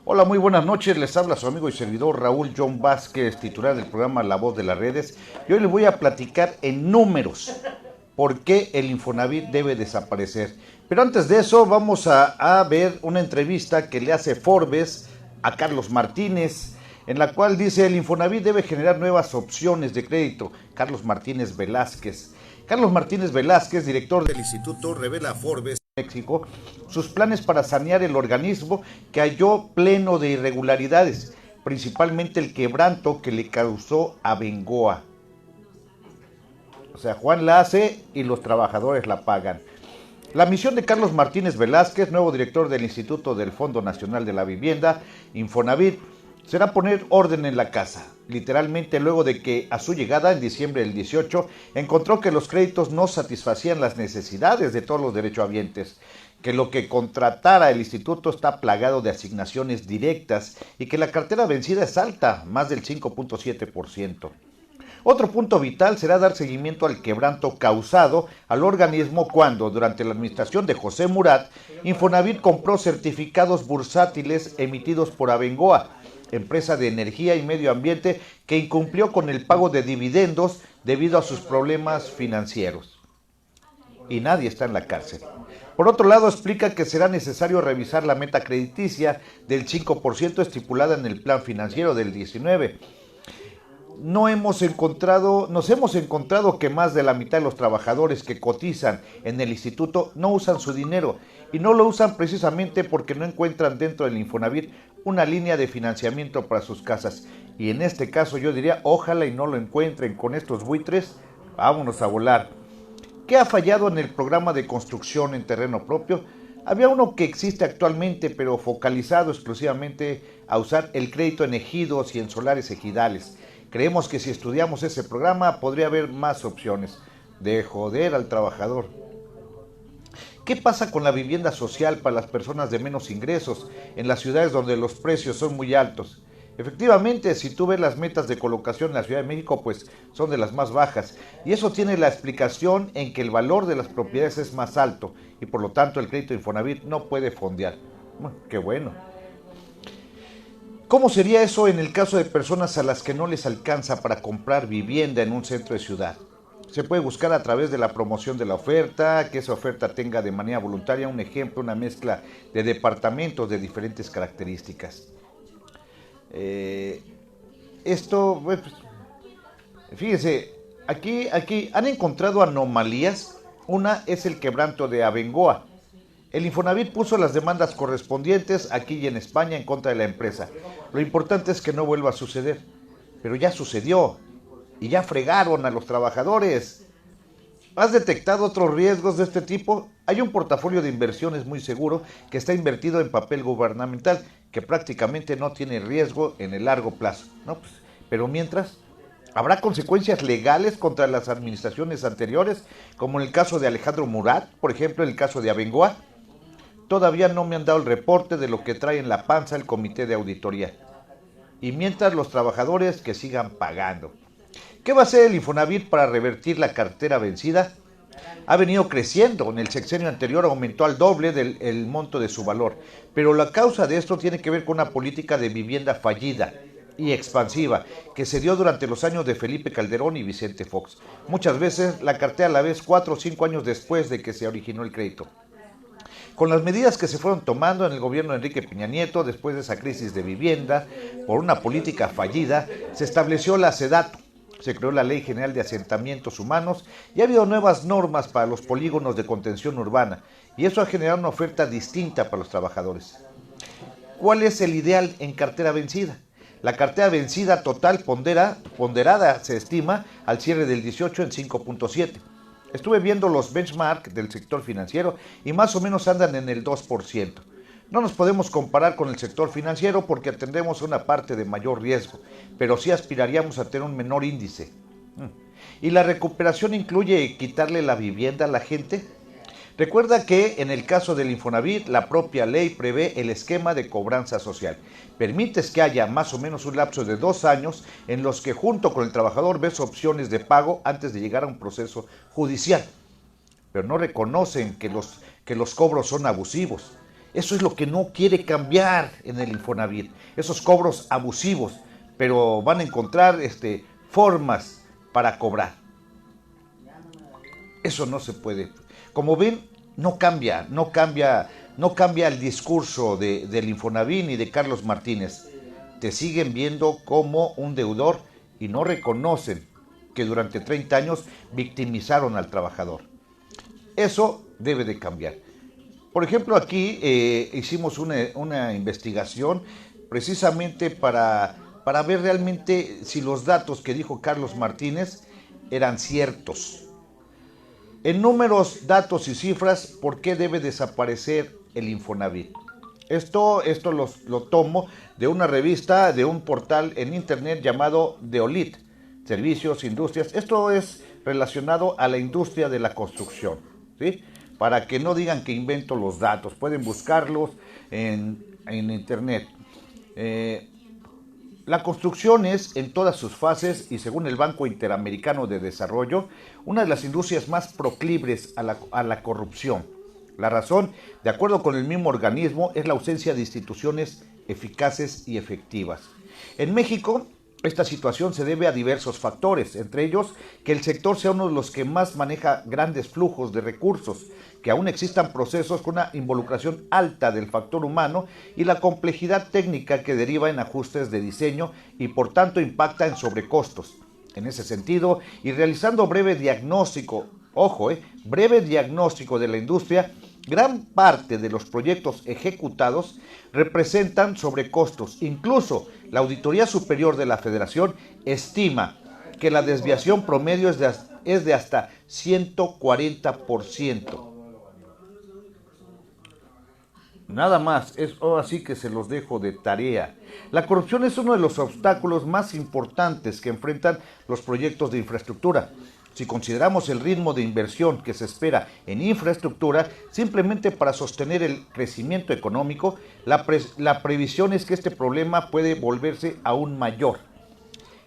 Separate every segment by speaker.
Speaker 1: Hola, muy buenas noches. Les habla su amigo y servidor Raúl John Vázquez, titular del programa La Voz de las Redes. Y hoy les voy a platicar en números por qué el Infonavit debe desaparecer. Pero antes de eso vamos a ver una entrevista que le hace Forbes a Carlos Martínez, en la cual dice el Infonavit debe generar nuevas opciones de crédito. Carlos Martínez Velázquez. Carlos Martínez Velázquez, director del instituto, revela a Forbes México sus planes para sanear el organismo que halló pleno de irregularidades, principalmente el quebranto que le causó a Bengoa. O sea, Juan la hace y los trabajadores la pagan. La misión de Carlos Martínez Velázquez, nuevo director del Instituto del Fondo Nacional de la Vivienda, Infonavit, será poner orden en la casa. Literalmente luego de que a su llegada en diciembre del 18 encontró que los créditos no satisfacían las necesidades de todos los derechohabientes, que lo que contratara el instituto está plagado de asignaciones directas y que la cartera vencida es alta, más del 5.7%. Otro punto vital será dar seguimiento al quebranto causado al organismo cuando, durante la administración de José Murat, Infonavit compró certificados bursátiles emitidos por Abengoa, empresa de energía y medio ambiente que incumplió con el pago de dividendos debido a sus problemas financieros. Y nadie está en la cárcel. Por otro lado, explica que será necesario revisar la meta crediticia del 5% estipulada en el plan financiero del 19. Nos hemos encontrado que más de la mitad de los trabajadores que cotizan en el instituto no usan su dinero y no lo usan precisamente porque no encuentran dentro del Infonavit una línea de financiamiento para sus casas. Y en este caso yo diría, ojalá y no lo encuentren con estos buitres, vámonos a volar. ¿Qué ha fallado en el programa de construcción en terreno propio? Había uno que existe actualmente, pero focalizado exclusivamente a usar el crédito en ejidos y en solares ejidales. Creemos que si estudiamos ese programa podría haber más opciones de joder al trabajador. ¿Qué pasa con la vivienda social para las personas de menos ingresos en las ciudades donde los precios son muy altos? Efectivamente, si tú ves las metas de colocación en la Ciudad de México, pues son de las más bajas. Y eso tiene la explicación en que el valor de las propiedades es más alto y por lo tanto el crédito Infonavit no puede fondear. Bueno, qué bueno. ¿Cómo sería eso en el caso de personas a las que no les alcanza para comprar vivienda en un centro de ciudad? Se puede buscar a través de la promoción de la oferta, que esa oferta tenga de manera voluntaria un ejemplo, una mezcla de departamentos de diferentes características. Eh, Esto, pues, fíjense, aquí han encontrado anomalías. Una es el quebranto de Abengoa. El Infonavit puso las demandas correspondientes aquí y en España en contra de la empresa. Lo importante es que no vuelva a suceder. Pero ya sucedió y ya fregaron a los trabajadores. ¿Has detectado otros riesgos de este tipo? Hay un portafolio de inversiones muy seguro que está invertido en papel gubernamental que prácticamente no tiene riesgo en el largo plazo. ¿No? Pues, pero mientras, ¿habrá consecuencias legales contra las administraciones anteriores, como en el caso de Alejandro Murat, por ejemplo, en el caso de Abengoa? Todavía no me han dado el reporte de lo que trae en la panza el comité de auditoría. Y mientras los trabajadores que sigan pagando. ¿Qué va a hacer el Infonavit para revertir la cartera vencida? Ha venido creciendo. En el sexenio anterior aumentó al doble el monto de su valor. Pero la causa de esto tiene que ver con una política de vivienda fallida y expansiva que se dio durante los años de Felipe Calderón y Vicente Fox. Muchas veces la cartera la ves 4 o 5 años después de que se originó el crédito. Con las medidas que se fueron tomando en el gobierno de Enrique Peña Nieto después de esa crisis de vivienda, por una política fallida, se estableció la SEDATU, se creó la Ley General de Asentamientos Humanos y ha habido nuevas normas para los polígonos de contención urbana, y eso ha generado una oferta distinta para los trabajadores. ¿Cuál es el ideal en cartera vencida? La cartera vencida total ponderada se estima al cierre del 18 en 5.7. Estuve viendo los benchmark del sector financiero y más o menos andan en el 2%. No nos podemos comparar con el sector financiero porque atendemos una parte de mayor riesgo, pero sí aspiraríamos a tener un menor índice. ¿Y la recuperación incluye quitarle la vivienda a la gente? Recuerda que en el caso del Infonavit, la propia ley prevé el esquema de cobranza social. Permites que haya más o menos un lapso de 2 años en los que junto con el trabajador ves opciones de pago antes de llegar a un proceso judicial. Pero no reconocen que los cobros son abusivos Eso es lo que no quiere cambiar en el Infonavit, esos cobros abusivos, pero van a encontrar formas para cobrar. Eso no se puede. Como ven, no cambia el discurso del Infonavit ni de Carlos Martínez. Te siguen viendo como un deudor y no reconocen que durante 30 años victimizaron al trabajador. Eso debe de cambiar. Por ejemplo, aquí hicimos una investigación precisamente para ver realmente si los datos que dijo Carlos Martínez eran ciertos. En números, datos y cifras, ¿por qué debe desaparecer el Infonavit? Esto lo tomo de una revista, de un portal en internet llamado Deolit, Servicios, Industrias. Esto es relacionado a la industria de la construcción, ¿sí? Para que no digan que invento los datos, pueden buscarlos en internet. La construcción es, en todas sus fases y según el Banco Interamericano de Desarrollo, una de las industrias más proclives a la corrupción. La razón, de acuerdo con el mismo organismo, es la ausencia de instituciones eficaces y efectivas. En México, esta situación se debe a diversos factores, entre ellos que el sector sea uno de los que más maneja grandes flujos de recursos, que aún existan procesos con una involucración alta del factor humano y la complejidad técnica que deriva en ajustes de diseño y por tanto impacta en sobrecostos. En ese sentido, y realizando breve diagnóstico de la industria, gran parte de los proyectos ejecutados representan sobrecostos. Incluso la Auditoría Superior de la Federación estima que la desviación promedio es de hasta 140%. Nada más, así que se los dejo de tarea. La corrupción es uno de los obstáculos más importantes que enfrentan los proyectos de infraestructura. Si consideramos el ritmo de inversión que se espera en infraestructura, simplemente para sostener el crecimiento económico, la previsión es que este problema puede volverse aún mayor.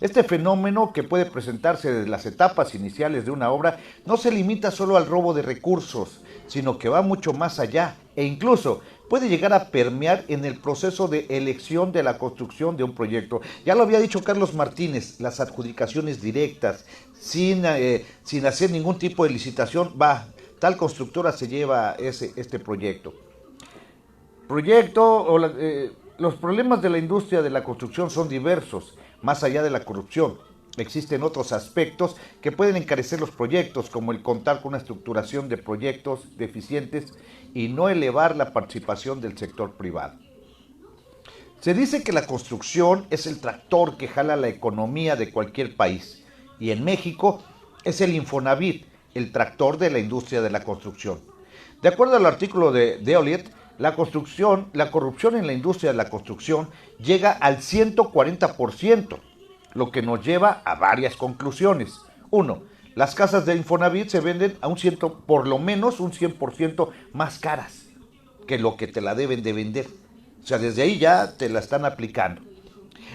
Speaker 1: Este fenómeno, que puede presentarse desde las etapas iniciales de una obra, no se limita solo al robo de recursos, sino que va mucho más allá e incluso puede llegar a permear en el proceso de elección de la construcción de un proyecto. Ya lo había dicho Carlos Martínez, las adjudicaciones directas, sin hacer ningún tipo de licitación, tal constructora se lleva este proyecto. Los problemas de la industria de la construcción son diversos. Más allá de la corrupción, existen otros aspectos que pueden encarecer los proyectos, como el contar con una estructuración de proyectos deficientes y no elevar la participación del sector privado. Se dice que la construcción es el tractor que jala la economía de cualquier país, y en México es el Infonavit, el tractor de la industria de la construcción. De acuerdo al artículo de Deolit, la corrupción en la industria de la construcción llega al 140%, lo que nos lleva a varias conclusiones. 1. Las casas de Infonavit se venden por lo menos un 100% más caras que lo que te la deben de vender. O sea, desde ahí ya te la están aplicando.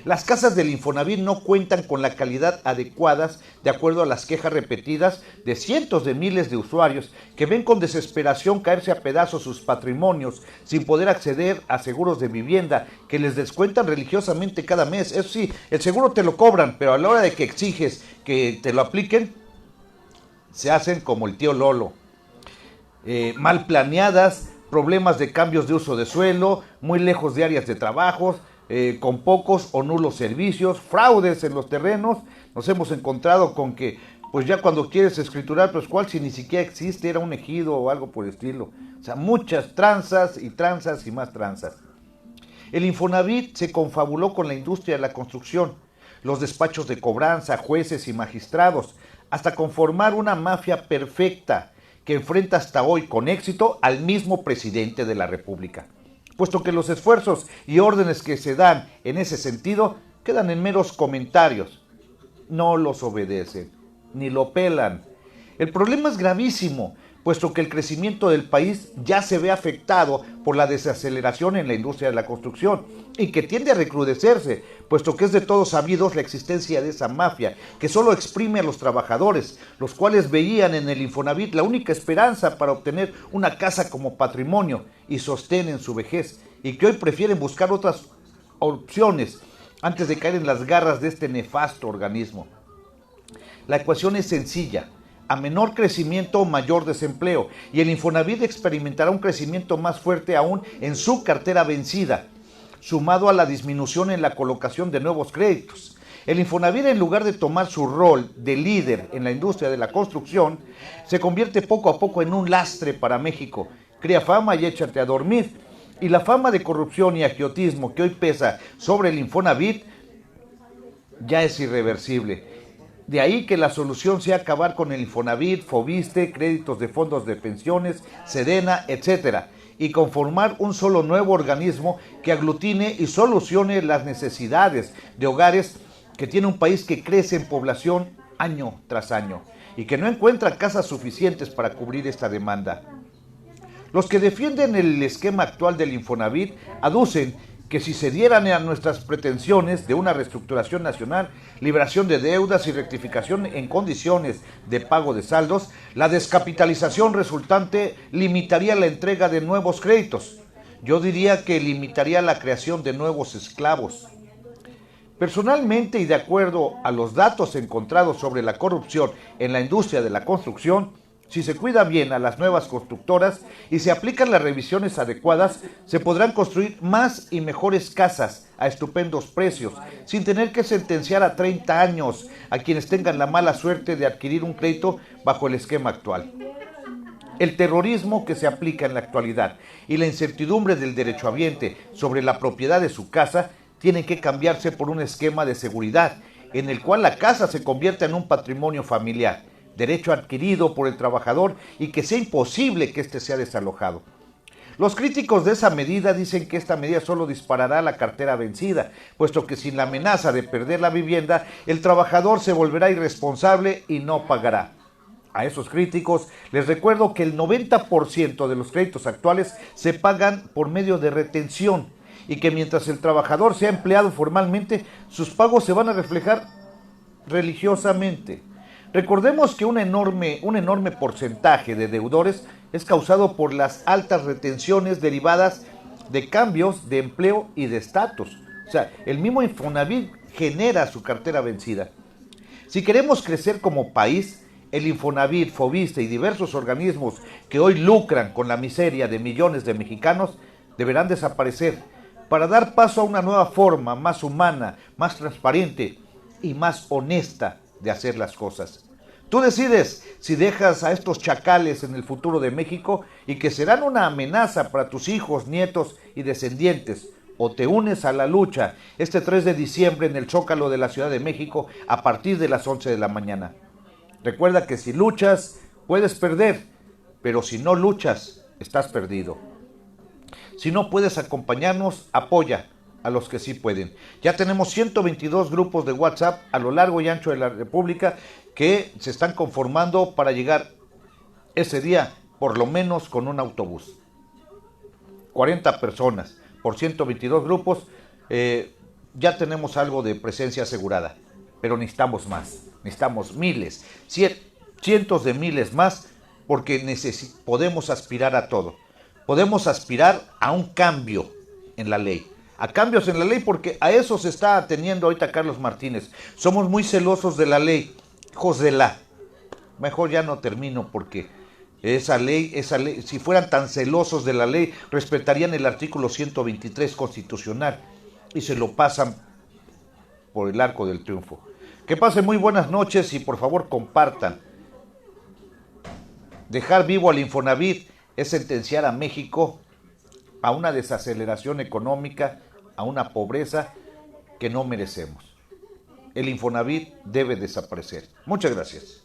Speaker 1: Las casas del Infonavit no cuentan con la calidad adecuadas de acuerdo a las quejas repetidas de cientos de miles de usuarios que ven con desesperación caerse a pedazos sus patrimonios sin poder acceder a seguros de vivienda que les descuentan religiosamente cada mes. Eso sí, el seguro te lo cobran, pero a la hora de que exiges que te lo apliquen, se hacen como el tío Lolo. Mal planeadas, problemas de cambios de uso de suelo, muy lejos de áreas de trabajo, con pocos o nulos servicios, fraudes en los terrenos. Nos hemos encontrado con que, pues ya cuando quieres escriturar, pues cuál si ni siquiera existe, era un ejido o algo por el estilo. O sea, muchas tranzas y más tranzas. El Infonavit se confabuló con la industria de la construcción, los despachos de cobranza, jueces y magistrados, hasta conformar una mafia perfecta que enfrenta hasta hoy con éxito al mismo presidente de la República, puesto que los esfuerzos y órdenes que se dan en ese sentido quedan en meros comentarios. No los obedecen, ni lo pelan. El problema es gravísimo, puesto que el crecimiento del país ya se ve afectado por la desaceleración en la industria de la construcción y que tiende a recrudecerse, puesto que es de todos sabidos la existencia de esa mafia que solo exprime a los trabajadores, los cuales veían en el Infonavit la única esperanza para obtener una casa como patrimonio y sostén en su vejez, y que hoy prefieren buscar otras opciones antes de caer en las garras de este nefasto organismo. La ecuación es sencilla: a menor crecimiento, mayor desempleo, y el Infonavit experimentará un crecimiento más fuerte aún en su cartera vencida, sumado a la disminución en la colocación de nuevos créditos. El Infonavit, en lugar de tomar su rol de líder en la industria de la construcción, se convierte poco a poco en un lastre para México. Crea fama y échate a dormir. Y la fama de corrupción y agiotismo que hoy pesa sobre el Infonavit ya es irreversible. De ahí que la solución sea acabar con el Infonavit, Foviste, créditos de fondos de pensiones, Sedena, etc., y conformar un solo nuevo organismo que aglutine y solucione las necesidades de hogares que tiene un país que crece en población año tras año y que no encuentra casas suficientes para cubrir esta demanda. Los que defienden el esquema actual del Infonavit aducen que si se dieran a nuestras pretensiones de una reestructuración nacional, liberación de deudas y rectificación en condiciones de pago de saldos, la descapitalización resultante limitaría la entrega de nuevos créditos. Yo diría que limitaría la creación de nuevos esclavos. Personalmente, y de acuerdo a los datos encontrados sobre la corrupción en la industria de la construcción, si se cuida bien a las nuevas constructoras y se aplican las revisiones adecuadas, se podrán construir más y mejores casas a estupendos precios, sin tener que sentenciar a 30 años a quienes tengan la mala suerte de adquirir un crédito bajo el esquema actual. El terrorismo que se aplica en la actualidad y la incertidumbre del derechohabiente sobre la propiedad de su casa tienen que cambiarse por un esquema de seguridad en el cual la casa se convierta en un patrimonio familiar, derecho adquirido por el trabajador, y que sea imposible que éste sea desalojado. Los críticos de esa medida dicen que esta medida solo disparará la cartera vencida, puesto que sin la amenaza de perder la vivienda, el trabajador se volverá irresponsable y no pagará. A esos críticos les recuerdo que el 90% de los créditos actuales se pagan por medio de retención y que mientras el trabajador sea empleado formalmente, sus pagos se van a reflejar religiosamente. Recordemos que un enorme porcentaje de deudores es causado por las altas retenciones derivadas de cambios de empleo y de estatus. O sea, el mismo Infonavit genera su cartera vencida. Si queremos crecer como país, el Infonavit, Foviste y diversos organismos que hoy lucran con la miseria de millones de mexicanos deberán desaparecer para dar paso a una nueva forma más humana, más transparente y más honesta de hacer las cosas. Tú decides si dejas a estos chacales en el futuro de México y que serán una amenaza para tus hijos, nietos y descendientes, o te unes a la lucha este 3 de diciembre en el Zócalo de la Ciudad de México a partir de las 11 de la mañana. Recuerda que si luchas, puedes perder, pero si no luchas, estás perdido. Si no puedes acompañarnos, apoya a los que sí pueden. Ya tenemos 122 grupos de WhatsApp a lo largo y ancho de la República que se están conformando para llegar ese día por lo menos con un autobús. 40 personas por 122 grupos, ya tenemos algo de presencia asegurada, pero necesitamos más, necesitamos miles, cientos de miles más, porque podemos aspirar a todo. Podemos aspirar a un cambio en la ley, a cambios en la ley, porque a eso se está ateniendo ahorita Carlos Martínez. Somos muy celosos de la ley, hijos de la. Mejor ya no termino porque esa ley, si fueran tan celosos de la ley, respetarían el artículo 123 constitucional y se lo pasan por el arco del triunfo. Que pasen muy buenas noches y por favor compartan. Dejar vivo al Infonavit es sentenciar a México a una desaceleración económica, a una pobreza que no merecemos. El Infonavit debe desaparecer. Muchas gracias.